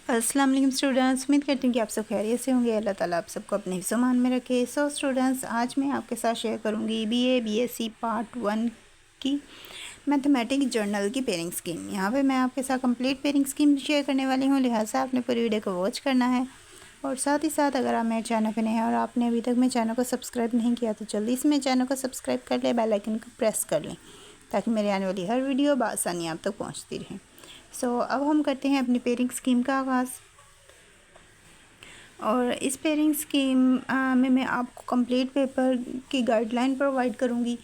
अस्सलाम वालेकुम स्टूडेंट्स, उम्मीद करती हूँ कि आप सब खैरियत से होंगे। अल्लाह ताला आप सबको अपने हिफ्ज़-ओ-मान में रखे। सो स्टूडेंट्स, आज मैं आपके साथ शेयर करूँगी बीए बीएससी पार्ट 1 की मैथमेटिक्स जर्नल की पेयरिंग स्कीम। यहाँ पे मैं आपके साथ कंप्लीट पेयरिंग स्कीम शेयर करने वाली हूँ, लिहाजा आपने पूरी वीडियो को वॉच करना है। और साथ ही साथ अगर आप मेरे चैनल पर नए हैं और आपने अभी तक मेरे चैनल को सब्सक्राइब नहीं किया तो जल्दी से मेरे चैनल को सब्सक्राइब कर लें, बेल आइकन को प्रेस कर लें ताकि मेरे आने वाली हर वीडियो बआसानी आप तक पहुँचती रहे। सो अब हम करते हैं अपनी पेयरिंग स्कीम का आगाज़। और इस पेयरिंग स्कीम में मैं आपको कंप्लीट पेपर की गाइडलाइन प्रोवाइड करूँगी।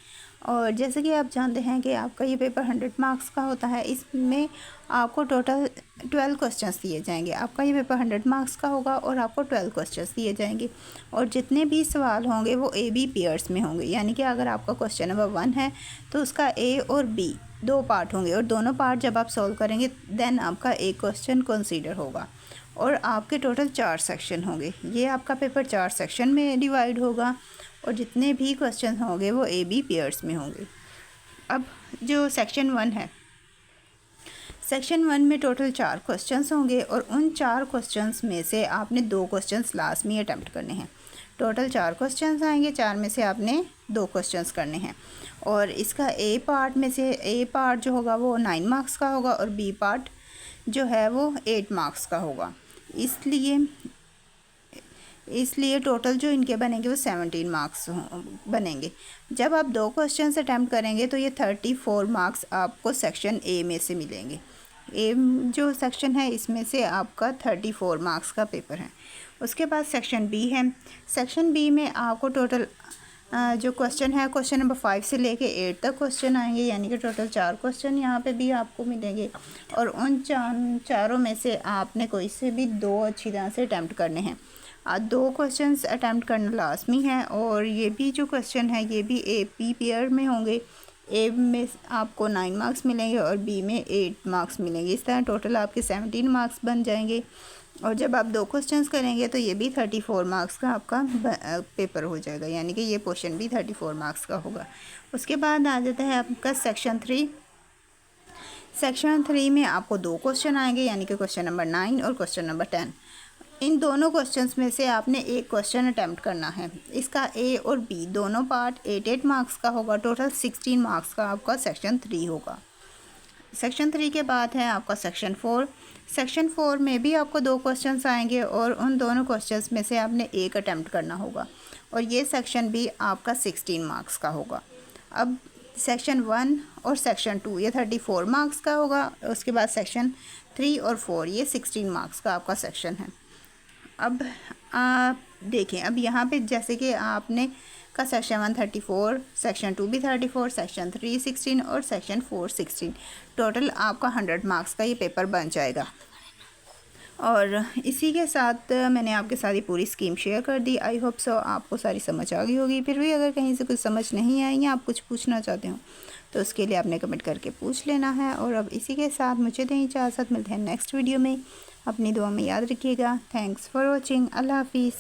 और जैसे कि आप जानते हैं कि आपका ये पेपर 100 मार्क्स का होता है। इसमें आपको टोटल 12 क्वेश्चंस दिए जाएंगे। आपका ये पेपर 100 मार्क्स का होगा और आपको 12 क्वेश्चंस दिए जाएंगे। और जितने भी सवाल होंगे वो ए बी पेयर्स में होंगे, यानी कि अगर आपका क्वेश्चन नंबर 1 है तो उसका ए और बी दो पार्ट होंगे और दोनों पार्ट जब आप सॉल्व करेंगे देन आपका एक क्वेश्चन कंसीडर होगा। और आपके टोटल 4 सेक्शन होंगे। ये आपका पेपर 4 सेक्शन में डिवाइड होगा और जितने भी क्वेश्चन होंगे वो ए बी पेयर्स में होंगे। अब जो सेक्शन 1 है, सेक्शन 1 में टोटल 4 क्वेश्चंस होंगे और उन 4 क्वेश्चंस में से आपने 2 क्वेश्चंस लास्ट में अटैम्प्ट करने हैं। टोटल 4 क्वेश्चंस आएंगे, 4 में से आपने 2 क्वेश्चंस करने हैं। और इसका ए पार्ट में से ए पार्ट जो होगा वो 9 मार्क्स का होगा और बी पार्ट जो है वो 8 मार्क्स का होगा। इसलिए टोटल जो इनके बनेंगे वो 17 मार्क्स बनेंगे। जब आप 2 क्वेश्चन अटैम्प्ट करेंगे तो ये 34 मार्क्स आपको सेक्शन ए में से मिलेंगे। ए जो सेक्शन है इसमें से आपका 34 मार्क्स का पेपर है। उसके बाद सेक्शन बी है। सेक्शन बी में आपको टोटल जो क्वेश्चन है, क्वेश्चन नंबर 5 से लेके 8 तक क्वेश्चन आएंगे, यानी कि टोटल 4 क्वेश्चन यहाँ पे भी आपको मिलेंगे। और उन चारों में से आपने कोई से भी 2 अच्छी तरह से अटैम्प्ट करने हैं। 2 क्वेश्चंस अटैम्प्ट करना लाजमी है। और ये भी जो क्वेश्चन है ये भी ए पी पेयर में होंगे। ए में आपको 9 मार्क्स मिलेंगे और बी में 8 मार्क्स मिलेंगे। इस तरह टोटल आपके 17 मार्क्स बन जाएंगे। और जब आप 2 क्वेश्चंस करेंगे तो ये भी 34 मार्क्स का आपका पेपर हो जाएगा, यानी कि ये क्वेश्चन भी 34 मार्क्स का होगा। उसके बाद आ जाता है आपका सेक्शन 3। सेक्शन 3 में आपको 2 क्वेश्चन आएंगे, यानी कि क्वेश्चन नंबर 9 और क्वेश्चन नंबर 10। इन दोनों क्वेश्चंस में से आपने एक क्वेश्चन अटैम्प्ट करना है। इसका ए और बी दोनों पार्ट 8 मार्क्स का होगा। टोटल 16 मार्क्स का आपका सेक्शन 3 होगा। सेक्शन 3 के बाद है आपका सेक्शन 4। सेक्शन 4 में भी आपको 2 क्वेश्चंस आएंगे और उन दोनों क्वेश्चंस में से आपने एक अटैम्प्ट करना होगा। और ये सेक्शन भी आपका 16 मार्क्स का होगा। अब सेक्शन 1 और सेक्शन 2 ये 34 मार्क्स का होगा। उसके बाद सेक्शन 3 और 4 ये 16 मार्क्स का आपका सेक्शन है। अब आप देखें, अब यहाँ पे जैसे कि आपने का सेक्शन 1 34, सेक्शन 2 भी 34, सेक्शन 3 16 और सेक्शन 4 16। टोटल आपका 100 मार्क्स का ये पेपर बन जाएगा। और इसी के साथ मैंने आपके साथ ये पूरी स्कीम शेयर कर दी। आई होप सो आपको सारी समझ आ गई होगी। फिर भी अगर कहीं से कुछ समझ नहीं आई या आप कुछ पूछना चाहते हो तो उसके लिए आपने कमेंट करके पूछ लेना है। और अब इसी के साथ मुझे दें इजाज़त, मिलते हैं नेक्स्ट वीडियो में। अपनी दुआ में याद रखिएगा। Thanks for watching. अल्लाह हाफिज़।